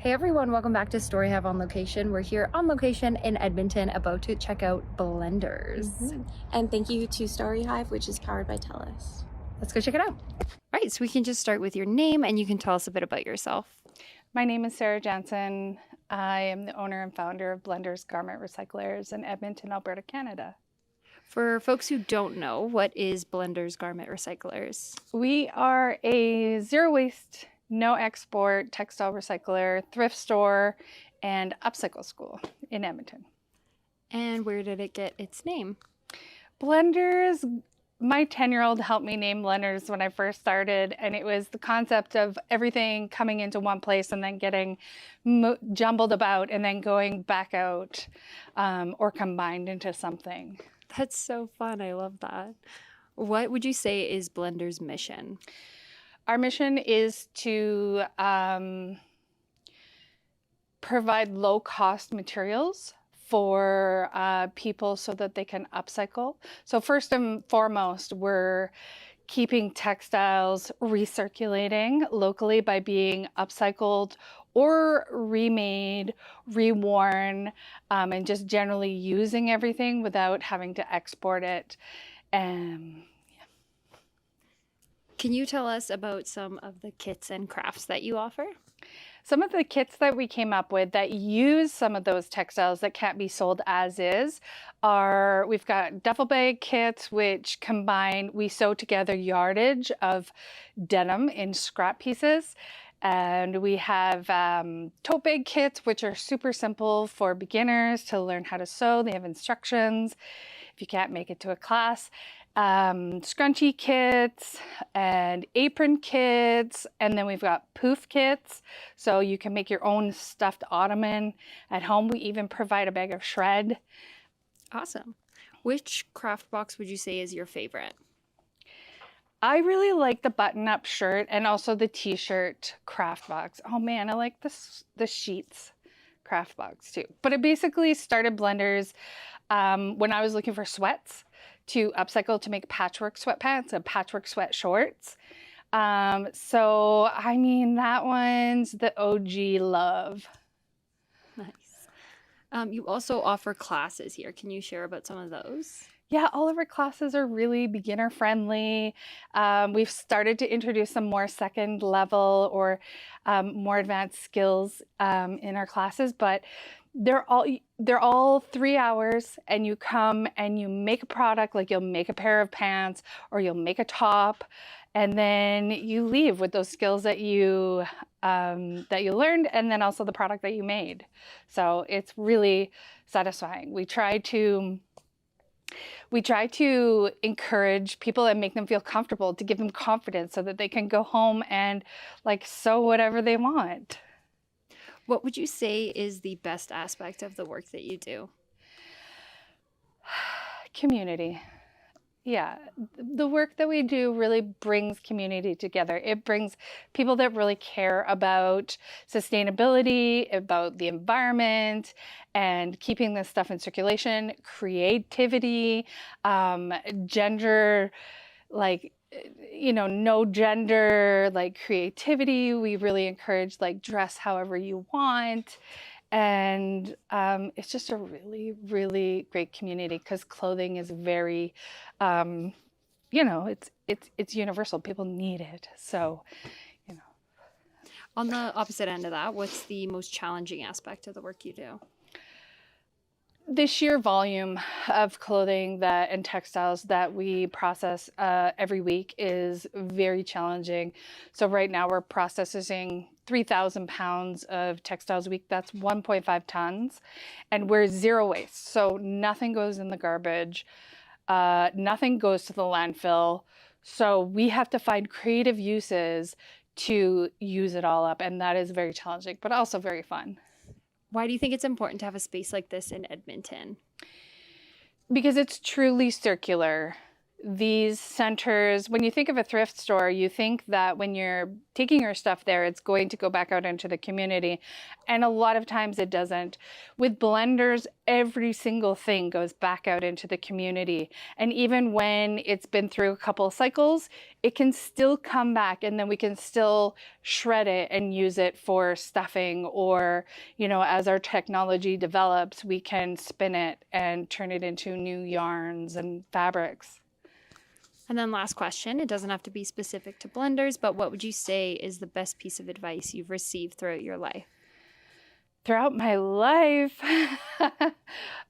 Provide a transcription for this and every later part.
Hey everyone, welcome back to StoryHive On Location. We're here on location in Edmonton about to check out Blenderz. And thank you to StoryHive, which is powered by TELUS. Let's go check it out. All right, so we can just start with your name and you can tell us a bit about yourself. My name is Sarah Jansen. I am the owner and founder of Blenderz Garment Recyclers in Edmonton, Alberta, Canada. For folks who don't know, what is Blenderz Garment Recyclers? We are a zero waste, no export textile recycler, thrift store, and upcycle school in Edmonton. And where did it get its name? Blenderz, my 10-year-old helped me name Blenderz when I first started, and it was the concept of everything coming into one place and then getting jumbled about and then going back out or combined into something. That's so fun. I love that. What would you say is Blender's mission? Our mission is to provide low-cost materials for people so that they can upcycle. So first and foremost, we're keeping textiles recirculating locally by being upcycled or remade, reworn, and just generally using everything without having to export it. Can you tell us about some of the kits and crafts that you offer? Some of the kits that we came up with that use some of those textiles that can't be sold as is are, we've got duffel bag kits, which combine, we sew together yardage of denim in scrap pieces. And we have tote bag kits, which are super simple for beginners to learn how to sew. They have instructions if you can't make it to a class. Scrunchie kits and apron kits, and then we've got poof kits, so you can make your own stuffed ottoman at home. We even provide a bag of shred. Awesome. Which craft box would you say is your favorite? I really like the button-up shirt and also the t-shirt craft box. Oh man, I like the sheets craft box too. But it basically started Blenderz when I was looking for sweats to upcycle to make patchwork sweatpants and patchwork sweat shorts. So, I mean, that one's the OG love. Nice. You also offer classes here. Can you share about some of those? Yeah, all of our classes are really beginner friendly. We've started to introduce some more second level or more advanced skills in our classes, but they're all 3 hours, and you come and you make a product, like you'll make a pair of pants or you'll make a top, and then you leave with those skills that you learned, and then also the product that you made. So it's really satisfying. We try to encourage people and make them feel comfortable, to give them confidence so that they can go home and like sew whatever they want. What would you say is the best aspect of the work that you do? Community. Yeah, the work that we do really brings community together. It brings people that really care about sustainability, about the environment, and keeping this stuff in circulation, creativity, gender, like, you know, no gender, like creativity. We really encourage like dress however you want. And it's just a really, really great community because clothing is very, you know, it's universal. People need it. So, you know. On the opposite end of that, what's the most challenging aspect of the work you do? The sheer volume of clothing and textiles that we process every week is very challenging. So right now we're processing 3,000 pounds of textiles a week. That's 1.5 tons. And we're zero waste. So nothing goes in the garbage. Nothing goes to the landfill. So we have to find creative uses to use it all up. And that is very challenging, but also very fun. Why do you think it's important to have a space like this in Edmonton? Because it's truly circular. these centers, when you think of a thrift store, you think that when you're taking your stuff there, it's going to go back out into the community. And a lot of times it doesn't. With Blenderz, every single thing goes back out into the community. And even when it's been through a couple of cycles, it can still come back, and then we can still shred it and use it for stuffing, or, you know, as our technology develops, we can spin it and turn it into new yarns and fabrics. And then last question, it doesn't have to be specific to Blenderz, but what would you say is the best piece of advice you've received throughout your life? Throughout my life?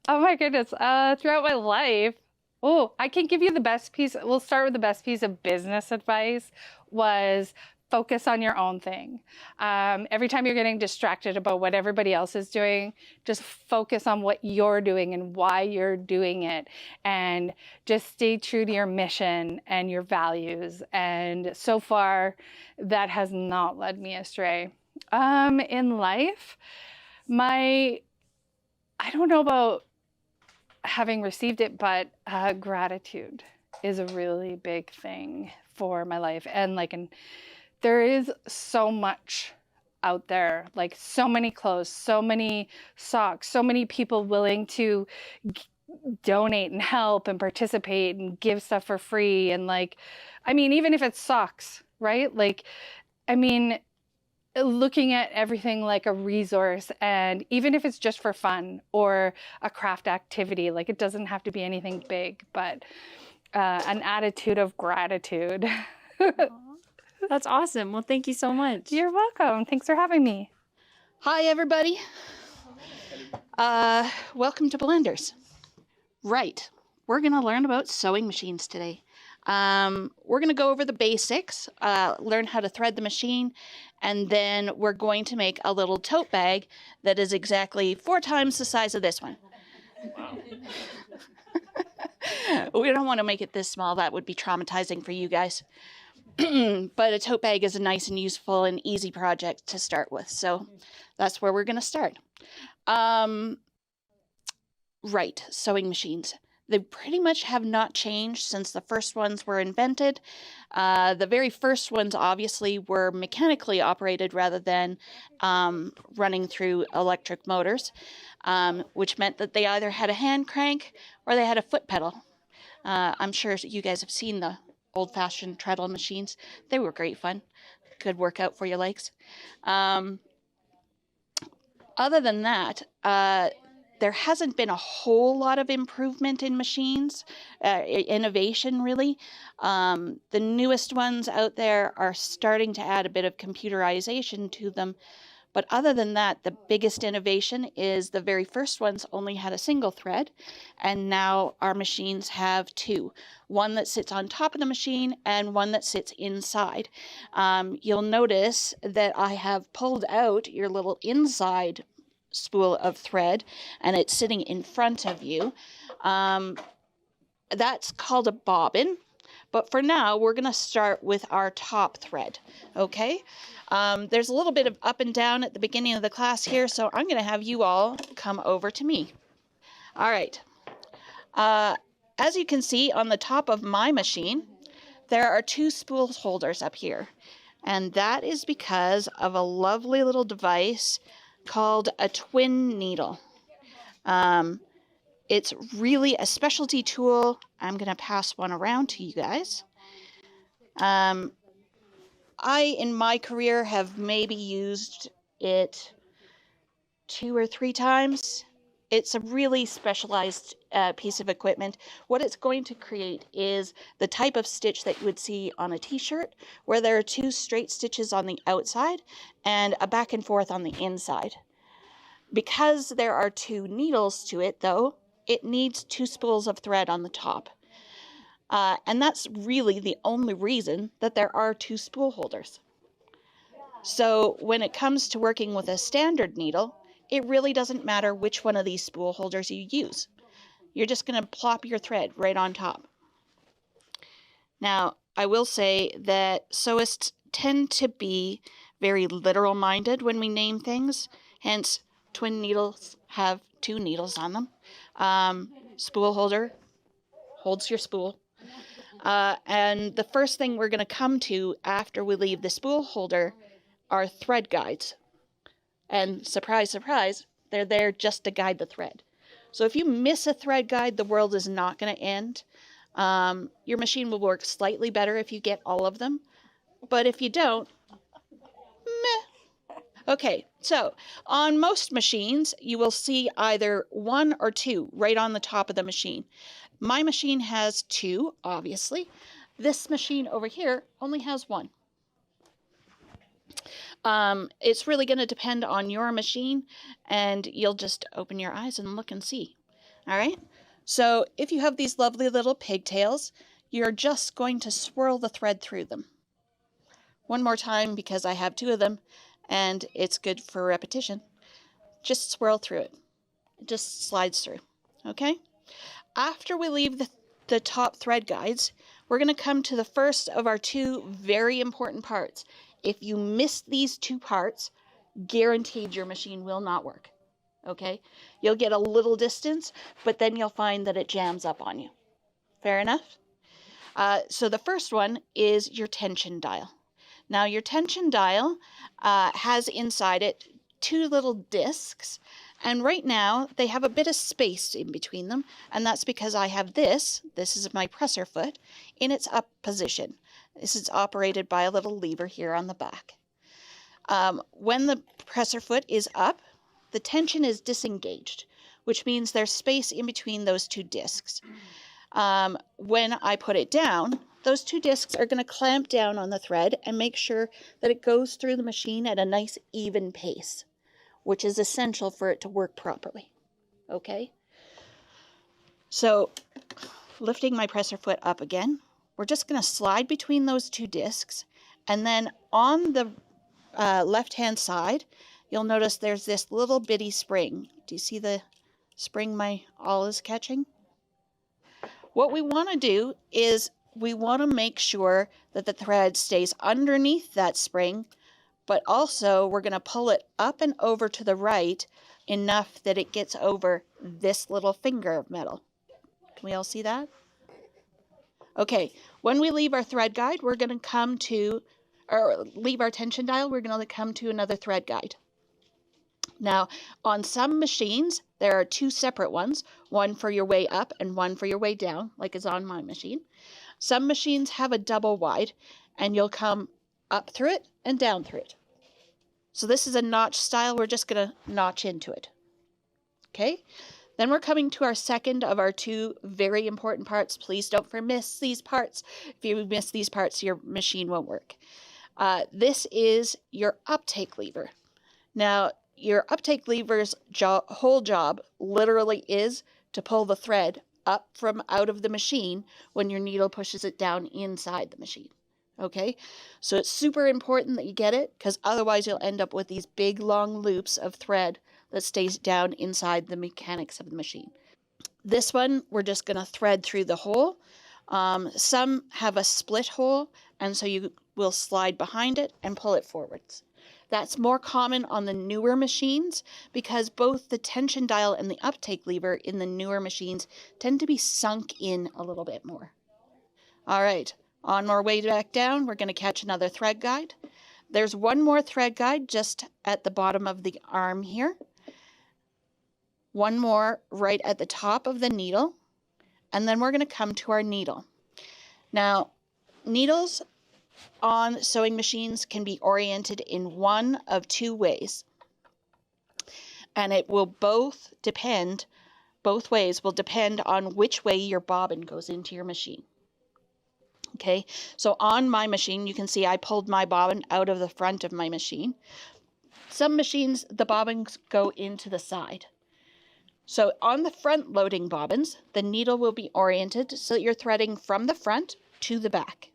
Oh my goodness. Throughout my life. Oh, I can give you the best piece. We'll start with the best piece of business advice was focus on your own thing. Every time you're getting distracted about what everybody else is doing, just focus on what you're doing and why you're doing it. And just stay true to your mission and your values. And so far, that has not led me astray. In life, I don't know about having received it, but gratitude is a really big thing for my life. And there is so much out there, like so many clothes, so many socks, so many people willing to donate and help and participate and give stuff for free. And even if it's socks, right? Looking at everything like a resource, and even if it's just for fun or a craft activity, like it doesn't have to be anything big, but an attitude of gratitude. That's awesome. Well, thank you so much. You're welcome. Thanks for having me. Hi, everybody. Welcome to Blenderz. Right, we're going to learn about sewing machines today. We're going to go over the basics, learn how to thread the machine, and then we're going to make a little tote bag that is exactly 4 times the size of this one. Wow. We don't want to make it this small. That would be traumatizing for you guys. But a tote bag is a nice and useful and easy project to start with. So that's where we're going to start. Right, sewing machines. They pretty much have not changed since the first ones were invented. The very first ones obviously were mechanically operated rather than running through electric motors, which meant that they either had a hand crank or they had a foot pedal. I'm sure you guys have seen the old-fashioned treadle machines. They were great fun. Good workout for your legs. Other than that, there hasn't been a whole lot of improvement in machines, innovation really. The newest ones out there are starting to add a bit of computerization to them. But other than that, the biggest innovation is the very first ones only had a single thread, and now our machines have 2. One that sits on top of the machine and one that sits inside. You'll notice that I have pulled out your little inside spool of thread, and it's sitting in front of you. That's called a bobbin, but for now we're going to start with our top thread. Okay, there's a little bit of up and down at the beginning of the class here, so I'm going to have you all come over to me. All right, as you can see on the top of my machine, there are 2 spool holders up here, and that is because of a lovely little device called a twin needle. It's really a specialty tool. I'm going to pass one around to you guys. I, in my career, have maybe used it 2 or 3 times. It's a really specialized piece of equipment. What it's going to create is the type of stitch that you would see on a t-shirt, where there are 2 straight stitches on the outside and a back and forth on the inside. Because there are 2 needles to it, though, it needs 2 spools of thread on the top. And that's really the only reason that there are 2 spool holders. So when it comes to working with a standard needle, it really doesn't matter which one of these spool holders you use. You're just going to plop your thread right on top. Now, I will say that sewists tend to be very literal-minded when we name things. Hence, twin needles have 2 needles on them. Spool holder holds your spool. And the first thing we're going to come to after we leave the spool holder are thread guides. And surprise, surprise, they're there just to guide the thread. So if you miss a thread guide, the world is not going to end. Your machine will work slightly better if you get all of them. But if you don't, meh. Okay, so on most machines, you will see either 1 or 2 right on the top of the machine. My machine has 2, obviously. This machine over here only has 1. It's really going to depend on your machine, and you'll just open your eyes and look and see. All right? So if you have these lovely little pigtails, you're just going to swirl the thread through them. One more time, because I have 2 of them, and it's good for repetition. Just swirl through it. It just slides through. Okay? After we leave the top thread guides, we're going to come to the first of our 2 very important parts. If you miss these 2 parts, guaranteed your machine will not work. Okay? You'll get a little distance, but then you'll find that it jams up on you. Fair enough? So the first one is your tension dial. Now your tension dial has inside it 2 little discs, and right now they have a bit of space in between them, and that's because I have this is my presser foot, in its up position. This is operated by a little lever here on the back. When the presser foot is up, the tension is disengaged, which means there's space in between those 2 discs. When I put it down, those 2 discs are going to clamp down on the thread and make sure that it goes through the machine at a nice even pace, which is essential for it to work properly. Okay? So, lifting my presser foot up again, we're just going to slide between those 2 discs, and then on the left-hand side, you'll notice there's this little bitty spring. Do you see the spring my awl is catching? What we want to do is we want to make sure that the thread stays underneath that spring, but also we're going to pull it up and over to the right enough that it gets over this little finger of metal. Can we all see that? Okay, when we leave our thread guide, we're going to come to, or leave our tension dial, we're going to come to another thread guide. Now, on some machines, there are 2 separate ones, one for your way up and one for your way down, like is on my machine. Some machines have a double wide, and you'll come up through it and down through it. So this is a notch style. We're just going to notch into it. Okay? Then we're coming to our second of our 2 very important parts. Please don't miss these parts. If you miss these parts, your machine won't work. This is your uptake lever. Now, your uptake lever's whole job literally is to pull the thread up from out of the machine when your needle pushes it down inside the machine. Okay? So it's super important that you get it, because otherwise you'll end up with these big long loops of thread that stays down inside the mechanics of the machine. This one, we're just going to thread through the hole. Some have a split hole, and so you will slide behind it and pull it forwards. That's more common on the newer machines because both the tension dial and the uptake lever in the newer machines tend to be sunk in a little bit more. All right, on our way back down, we're going to catch another thread guide. There's one more thread guide just at the bottom of the arm here. One more right at the top of the needle, and then we're going to come to our needle. Now, needles on sewing machines can be oriented in one of 2 ways, and it will both ways will depend on which way your bobbin goes into your machine. Okay, so on my machine, you can see I pulled my bobbin out of the front of my machine. Some machines, the bobbins go into the side. So on the front loading bobbins, the needle will be oriented so that you're threading from the front to the back.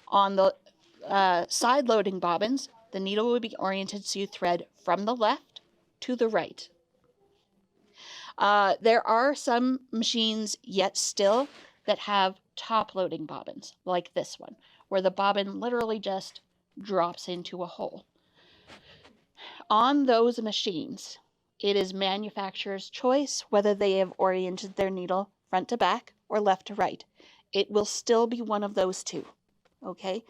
On the side loading bobbins, the needle will be oriented so you thread from the left to the right. There are some machines yet still that have top loading bobbins, like this one, where the bobbin literally just drops into a hole. On those machines, it is manufacturer's choice whether they have oriented their needle front to back or left to right. it will still be one of those two, okay?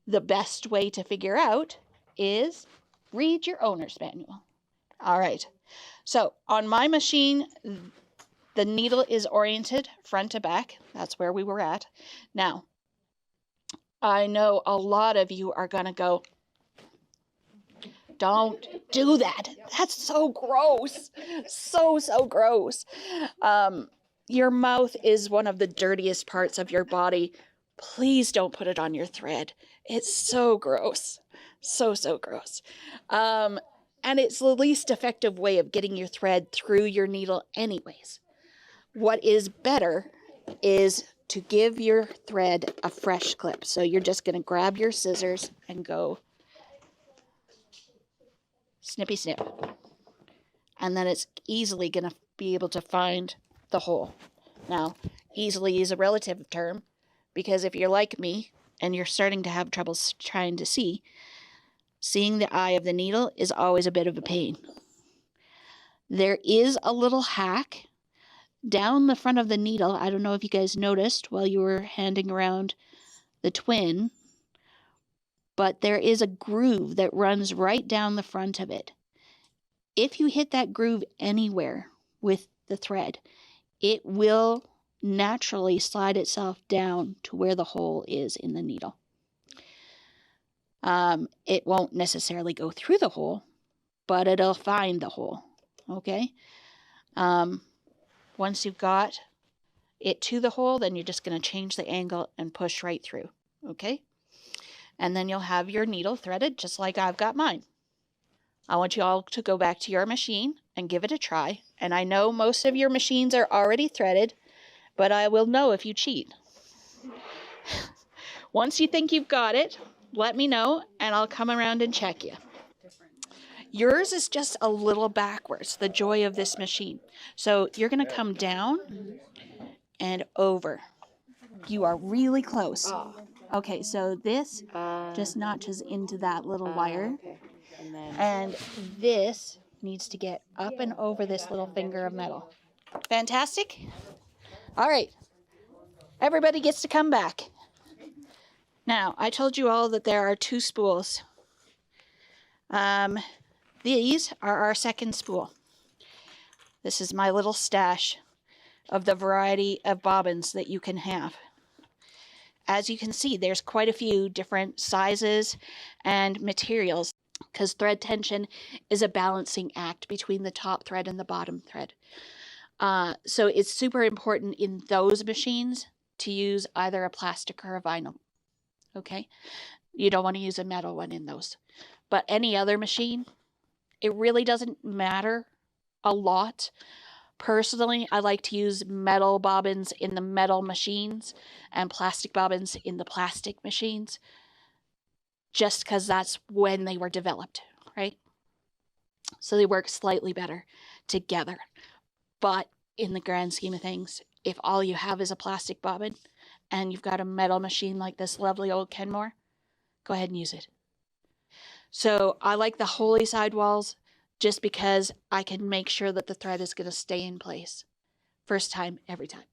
The best way to figure out is read your owner's manual. All right, so on my machine, the needle is oriented front to back. That's where we were at. Now, I know a lot of you are going to go, don't do that. That's so gross. So gross. Your mouth is one of the dirtiest parts of your body. Please don't put it on your thread. It's so gross. So gross. And it's the least effective way of getting your thread through your needle anyways. What is better is to give your thread a fresh clip. So you're just going to grab your scissors and go snippy snip. And then it's easily going to be able to find the hole. Now, easily is a relative term, because if you're like me and you're starting to have trouble trying to see, seeing the eye of the needle is always a bit of a pain. There is a little hack down the front of the needle. I don't know if you guys noticed while you were handing around the twin, but there is a groove that runs right down the front of it. If you hit that groove anywhere with the thread, it will naturally slide itself down to where the hole is in the needle. It won't necessarily go through the hole, but it'll find the hole, okay? Once you've got it to the hole, then you're just going to change the angle and push right through, okay? And then you'll have your needle threaded just like I've got mine. I want you all to go back to your machine and give it a try. And I know most of your machines are already threaded, but I will know if you cheat. Once you think you've got it, let me know and I'll come around and check you. Yours is just a little backwards, the joy of this machine. So you're going to come down and over. You are really close. Okay, so this just notches into that little wire. Okay. And this needs to get up and over this little finger of metal. Fantastic? All right. Everybody gets to come back. Now, I told you all that there are two spools. These are our second spool. This is my little stash of the variety of bobbins that you can have. As you can see, there's quite a few different sizes and materials, because thread tension is a balancing act between the top thread and the bottom thread. So it's super important in those machines to use either a plastic or a vinyl. Okay? You don't want to use a metal one in those. But any other machine, it really doesn't matter a lot. Personally, I like to use metal bobbins in the metal machines and plastic bobbins in the plastic machines, just because that's when they were developed, right? So they work slightly better together. But in the grand scheme of things, if all you have is a plastic bobbin and you've got a metal machine like this lovely old Kenmore, go ahead and use it. So I like the Holy sidewalls just because I can make sure that the thread is going to stay in place. First time, every time.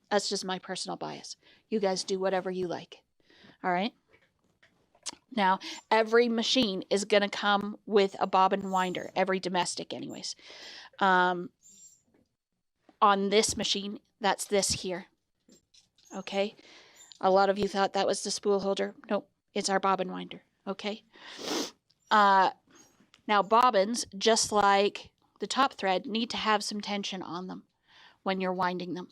That's just my personal bias. You guys do whatever you like. All right? Now, every machine is going to come with a bobbin winder, every domestic anyways. On this machine, that's this here. Okay? A lot of you thought that was the spool holder. Nope, it's our bobbin winder. Okay? Now, bobbins, just like the top thread, need to have some tension on them when you're winding them.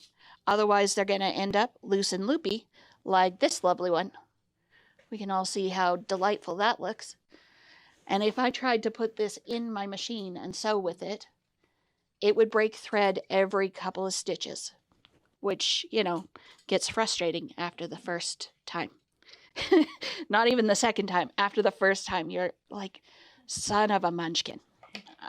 Otherwise, they're going to end up loose and loopy, like this lovely one. We can all see how delightful that looks. And if I tried to put this in my machine and sew with it, it would break thread every couple of stitches, which, you know, gets frustrating after the first time. Not even the second time. After the first time, you're like, son of a munchkin.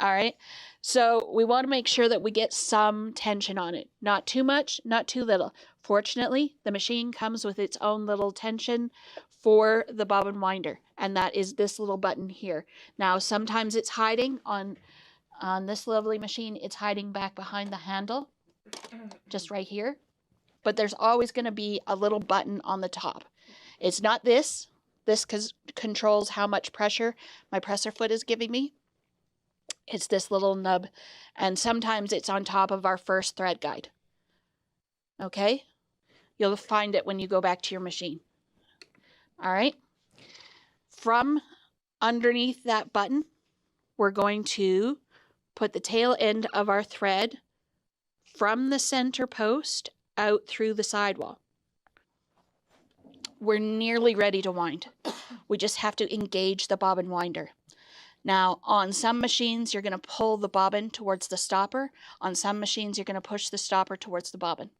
All right. So we want to make sure that we get some tension on it. Not too much, not too little. Fortunately, the machine comes with its own little tension for the bobbin winder, and that is this little button here. Now, sometimes it's hiding on this lovely machine. It's hiding back behind the handle, just right here. but there's always going to be a little button on the top. It's not this. This controls how much pressure my presser foot is giving me. It's this little nub, and sometimes it's on top of our first thread guide. Okay? You'll find it when you go back to your machine. All right? From underneath that button, we're going to put the tail end of our thread from the center post out through the sidewall. We're nearly ready to wind. We just have to engage the bobbin winder. Now, on some machines, you're going to pull the bobbin towards the stopper. On some machines, you're going to push the stopper towards the bobbin.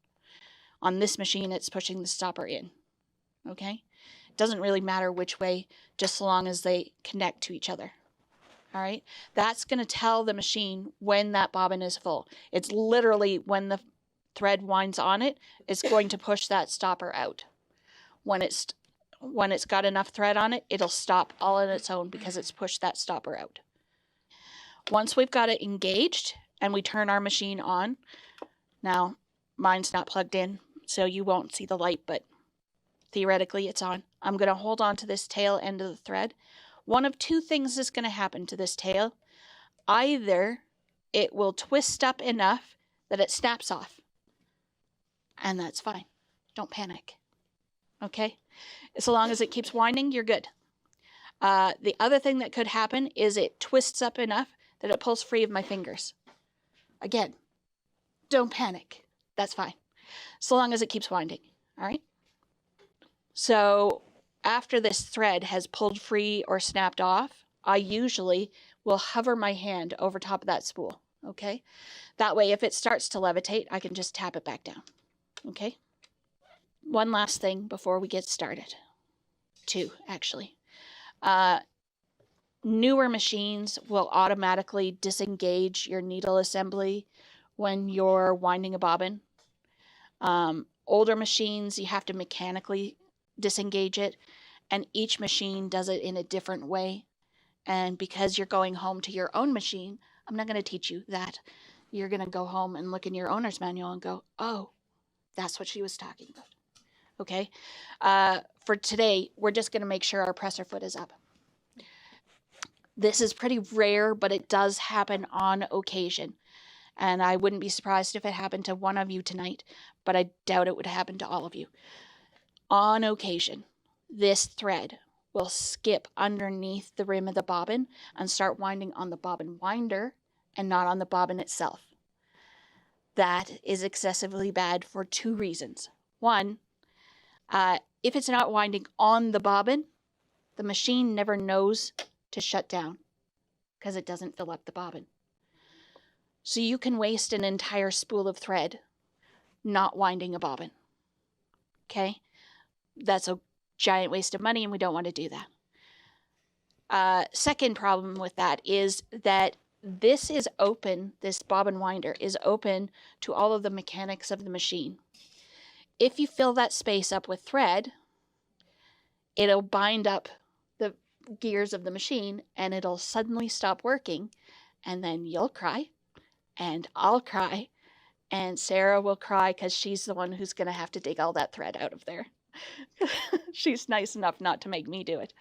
On this machine, it's pushing the stopper in. Okay? It doesn't really matter which way, just so long as they connect to each other. All right? That's going to tell the machine when that bobbin is full. It's literally when the thread winds on it, it's going to push that stopper out. When it's got enough thread on it, it'll stop all on its own because it's pushed that stopper out. Once we've got it engaged and we turn our machine on, now mine's not plugged in, so you won't see the light, but theoretically it's on. I'm going to hold on to this tail end of the thread. One of two things is going to happen to this tail. Either it will twist up enough that it snaps off, and that's fine. Don't panic. Okay? So long as it keeps winding, you're good. The other thing that could happen is it twists up enough that it pulls free of my fingers. Again, don't panic. That's fine. So long as it keeps winding. All right? So after this thread has pulled free or snapped off, I usually will hover my hand over top of that spool. Okay? That way, if it starts to levitate, I can just tap it back down. Okay? One last thing before we get started. Two, actually. Newer machines will automatically disengage your needle assembly when you're winding a bobbin. Older machines, you have to mechanically disengage it, and each machine does it in a different way. And because you're going home to your own machine, I'm not going to teach you that. You're going to go home and look in your owner's manual and go, oh, that's what she was talking about. Okay? For today, we're just going to make sure our presser foot is up. This is pretty rare, but it does happen on occasion. And I wouldn't be surprised if it happened to one of you tonight, but I doubt it would happen to all of you. On occasion, this thread will skip underneath the rim of the bobbin and start winding on the bobbin winder and not on the bobbin itself. That is excessively bad for two reasons. One, if it's not winding on the bobbin, the machine never knows to shut down because it doesn't fill up the bobbin. So you can waste an entire spool of thread not winding a bobbin. Okay? That's a giant waste of money, and we don't want to do that. Second problem with that is that this is open, this bobbin winder is open to all of the mechanics of the machine. If you fill that space up with thread, it'll bind up the gears of the machine and it'll suddenly stop working, and then you'll cry and I'll cry and Sarah will cry because she's the one who's going to have to dig all that thread out of there. She's nice enough not to make me do it.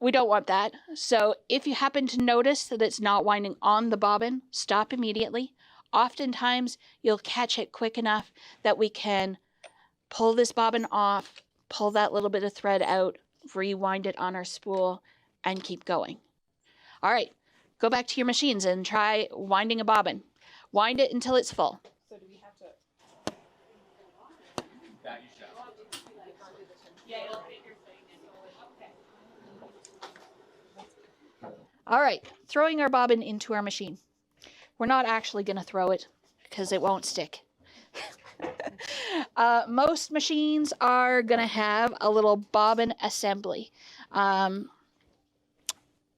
We don't want that. So if you happen to notice that it's not winding on the bobbin, stop immediately. Oftentimes, you'll catch it quick enough that we can pull this bobbin off, pull that little bit of thread out, rewind it on our spool, and keep going. All right, go back to your machines and try winding a bobbin. Wind it until it's full. So do we have to... All right, throwing our bobbin into our machine. We're not actually going to throw it because it won't stick. Most machines are going to have a little bobbin assembly.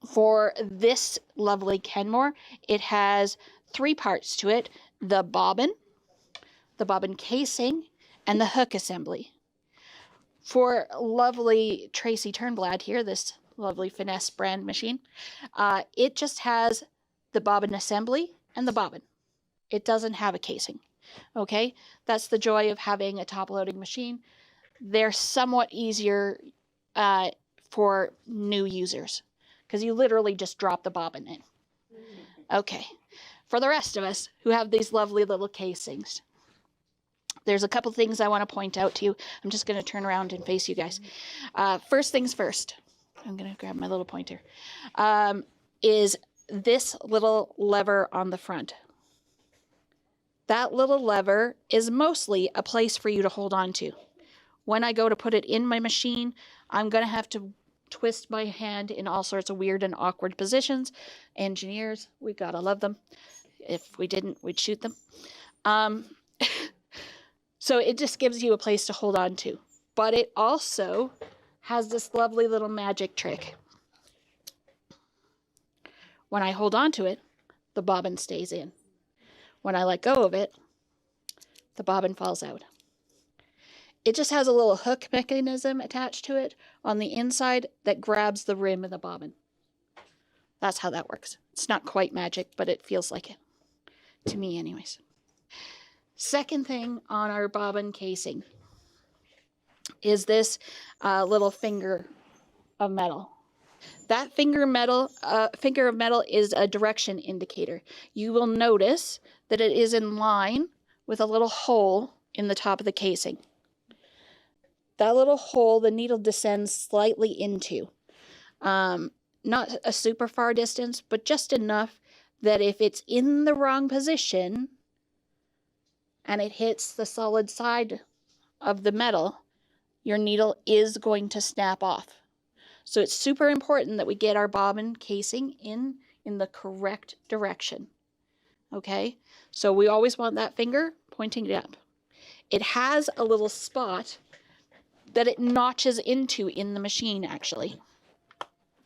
For this lovely Kenmore, it has 3 parts to it: the bobbin casing, and the hook assembly. For lovely Tracy Turnblad here, this lovely Finesse brand machine, it just has the bobbin assembly and the bobbin. It doesn't have a casing. Okay, that's the joy of having a top loading machine. They're somewhat easier for new users because you literally just drop the bobbin in. Okay, for the rest of us who have these lovely little casings, there's a couple things I want to point out to you. I'm just going to turn around and face you guys. First things first, I'm going to grab my little pointer, is this little lever on the front. That little lever is mostly a place for you to hold on to. When I go to put it in my machine, I'm going to have to twist my hand in all sorts of weird and awkward positions. Engineers, we gotta love them. If we didn't, we'd shoot them. So it just gives you a place to hold on to. But it also has this lovely little magic trick. When I hold on to it, the bobbin stays in. When I let go of it, the bobbin falls out. It just has a little hook mechanism attached to it on the inside that grabs the rim of the bobbin. That's how that works. It's not quite magic, but it feels like it. To me, anyways. Second thing on our bobbin casing is this little finger of metal. That finger of metal is a direction indicator. You will notice that it is in line with a little hole in the top of the casing. That little hole, the needle descends slightly into. Not a super far distance, but just enough that if it's in the wrong position and it hits the solid side of the metal, your needle is going to snap off. So it's super important that we get our bobbin casing in the correct direction. Okay? So we always want that finger pointing up. It has a little spot that it notches into in the machine, actually.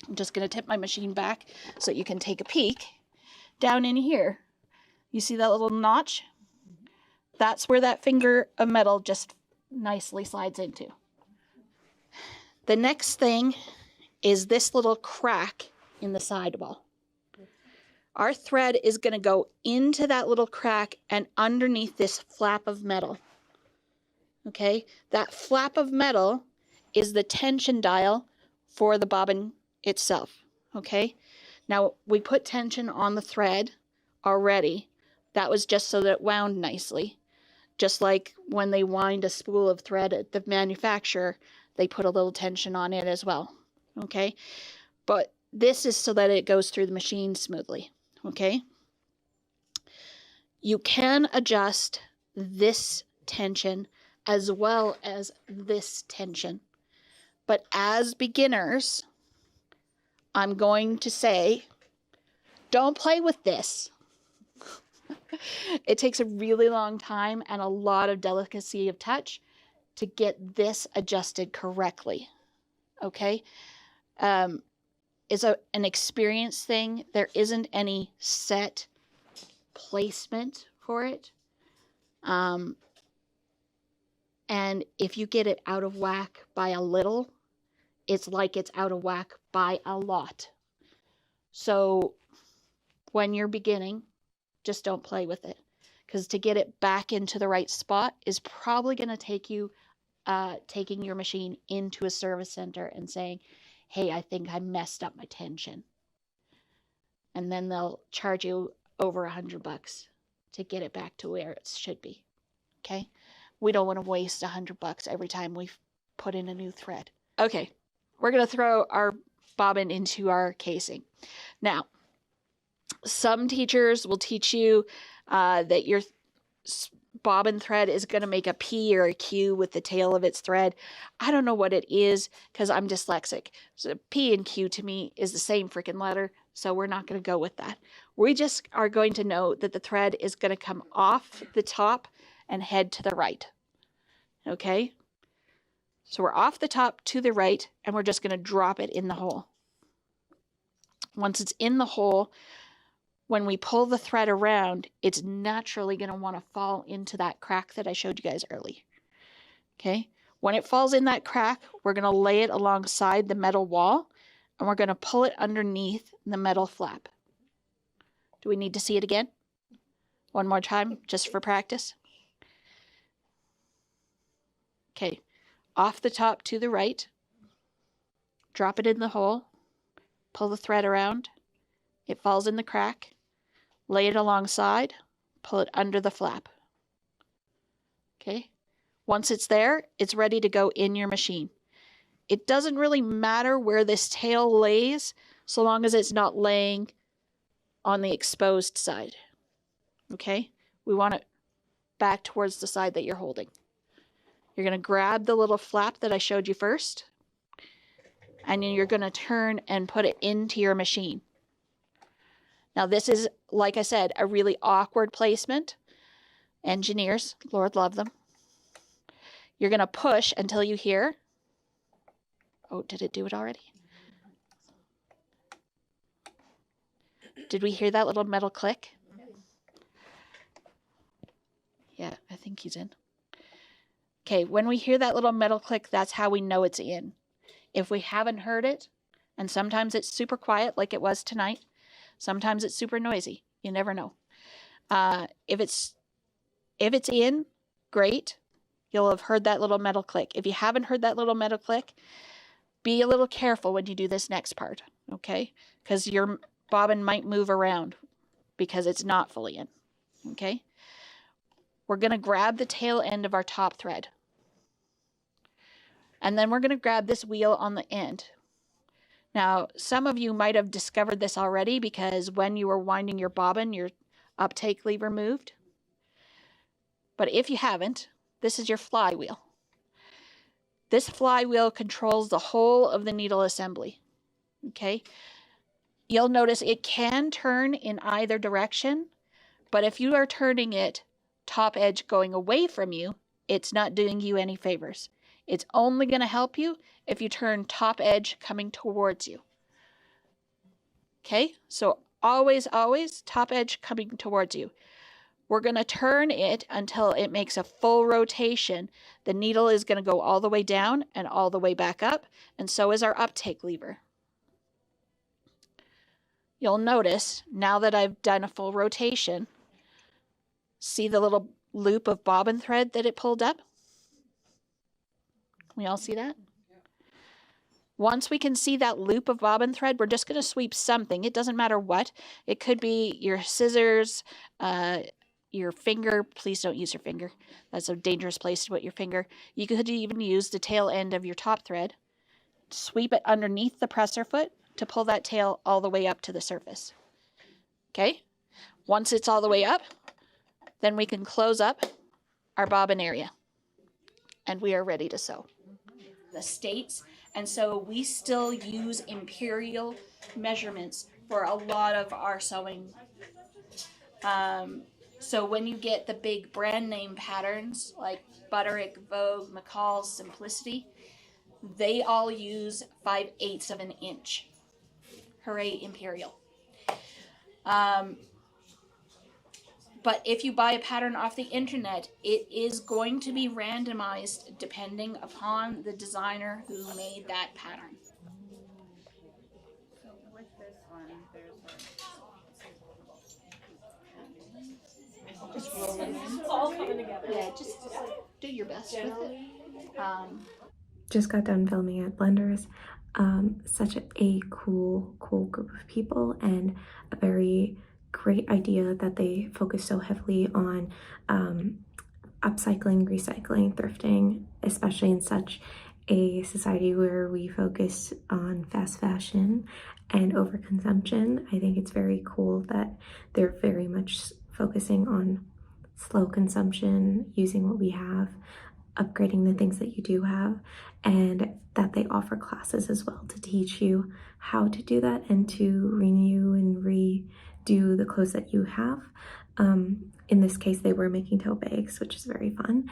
I'm just going to tip my machine back so you can take a peek. Down in here, you see that little notch? That's where that finger of metal just nicely slides into. The next thing is this little crack in the sidewall. Our thread is going to go into that little crack and underneath this flap of metal. Okay, that flap of metal is the tension dial for the bobbin itself. Okay, now we put tension on the thread already. That was just so that it wound nicely. Just like when they wind a spool of thread at the manufacturer, they put a little tension on it as well. Okay, but this is so that it goes through the machine smoothly. Okay, you can adjust this tension as well as this tension. But as beginners, I'm going to say, don't play with this. It takes a really long time and a lot of delicacy of touch to get this adjusted correctly. Okay? It's an experience thing. There isn't any set placement for it. And if you get it out of whack by a little, it's like it's out of whack by a lot. So when you're beginning, just don't play with it. Because to get it back into the right spot is probably going to take you taking your machine into a service center and saying, hey, I think I messed up my tension. And then they'll charge you over $100 to get it back to where it should be. Okay? We don't want to waste $100 every time we put in a new thread. Okay, we're going to throw our bobbin into our casing. Now, some teachers will teach you that your bobbin thread is going to make a P or a Q with the tail of its thread. I don't know what it is because I'm dyslexic. So P and Q to me is the same freaking letter, so we're not going to go with that. We just are going to know that the thread is going to come off the top and head to the right. Okay? So we're off the top to the right, and we're just going to drop it in the hole. Once it's in the hole, when we pull the thread around, it's naturally going to want to fall into that crack that I showed you guys earlier. Okay? When it falls in that crack, we're going to lay it alongside the metal wall, and we're going to pull it underneath the metal flap. Do we need to see it again? One more time, just for practice? Okay, off the top to the right, drop it in the hole, pull the thread around, it falls in the crack, lay it alongside, pull it under the flap. Okay, once it's there, it's ready to go in your machine. It doesn't really matter where this tail lays, so long as it's not laying on the exposed side. Okay, we want it back towards the side that you're holding. You're going to grab the little flap that I showed you first, and then you're going to turn and put it into your machine. Now this is, like I said, a really awkward placement. Engineers, Lord love them. You're going to push until you hear, oh, did it do it already? Did we hear that little metal click? Yeah, I think he's in. Okay, when we hear that little metal click, that's how we know it's in. If we haven't heard it, and sometimes it's super quiet like it was tonight, sometimes it's super noisy. You never know. If it's in, great. You'll have heard that little metal click. If you haven't heard that little metal click, be a little careful when you do this next part, okay? Because your bobbin might move around because it's not fully in, okay? We're going to grab the tail end of our top thread. And then we're going to grab this wheel on the end. Now, some of you might have discovered this already because when you were winding your bobbin, your uptake lever moved. But if you haven't, this is your flywheel. This flywheel controls the whole of the needle assembly, okay? You'll notice it can turn in either direction, but if you are turning it top edge going away from you, it's not doing you any favors. It's only going to help you if you turn top edge coming towards you. Okay, so always, always top edge coming towards you. We're going to turn it until it makes a full rotation. The needle is going to go all the way down and all the way back up, and so is our uptake lever. You'll notice, now that I've done a full rotation, see the little loop of bobbin thread that it pulled up? Can we all see that? Once we can see that loop of bobbin thread, we're just going to sweep something. It doesn't matter what. It could be your scissors, your finger. Please don't use your finger. That's a dangerous place to put your finger. You could even use the tail end of your top thread. Sweep it underneath the presser foot to pull that tail all the way up to the surface. Okay? Once it's all the way up, then we can close up our bobbin area. And we are ready to sew. The States, and so we still use imperial measurements for a lot of our sewing. So when you get the big brand name patterns like Butterick, Vogue, McCall's, Simplicity, they all use 5/8 of an inch. Hooray, imperial. But if you buy a pattern off the internet, it is going to be randomized depending upon the designer who made that pattern. So with this one, there's Just roll it in. It's all coming together. Yeah, just do your best with it. Just got done filming at Blenderz. Such a cool group of people, and a very great idea that they focus so heavily on upcycling, recycling, thrifting, especially in such a society where we focus on fast fashion and overconsumption. I think it's very cool that they're very much focusing on slow consumption, using what we have, upgrading the things that you do have, and that they offer classes as well to teach you how to do that and to renew and redo the clothes that you have. In this case, they were making tote bags, which is very fun.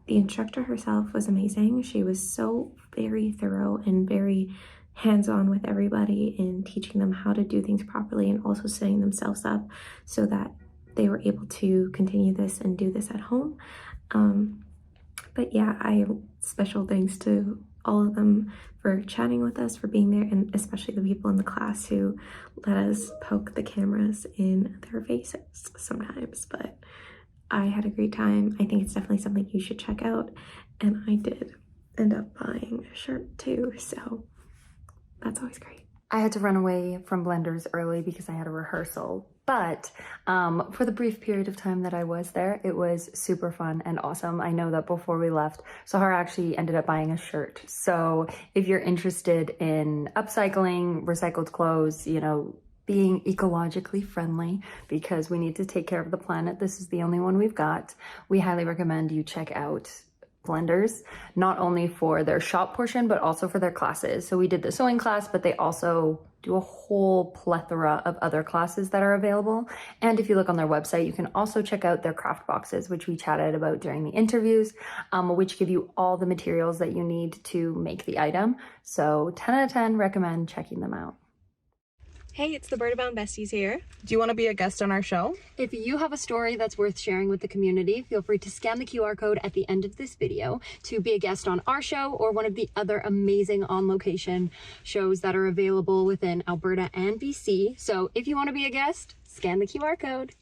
The instructor herself was amazing. She was so very thorough and very hands-on with everybody in teaching them how to do things properly, and also setting themselves up so that they were able to continue this and do this at home. But yeah, special thanks to all of them for chatting with us, for being there, and especially the people in the class who let us poke the cameras in their faces sometimes. But I had a great time. I think it's definitely something you should check out, and I did end up buying a shirt too, so that's always great. I had to run away from Blenderz early because I had a rehearsal, but for the brief period of time that I was there, it was super fun and awesome. I know that before we left, Sahara actually ended up buying a shirt. So if you're interested in upcycling, recycled clothes, you know, being ecologically friendly, because we need to take care of the planet. This is the only one we've got. We highly recommend you check out Blenderz, not only for their shop portion, but also for their classes. So we did the sewing class, but they also do a whole plethora of other classes that are available. And if you look on their website, you can also check out their craft boxes, which we chatted about during the interviews, which give you all the materials that you need to make the item. So 10 out of 10, recommend checking them out. Hey, it's the Birdabound Besties here. Do you want to be a guest on our show? If you have a story that's worth sharing with the community, feel free to scan the QR code at the end of this video to be a guest on our show or one of the other amazing On Location shows that are available within Alberta and BC. So if you want to be a guest, scan the QR code.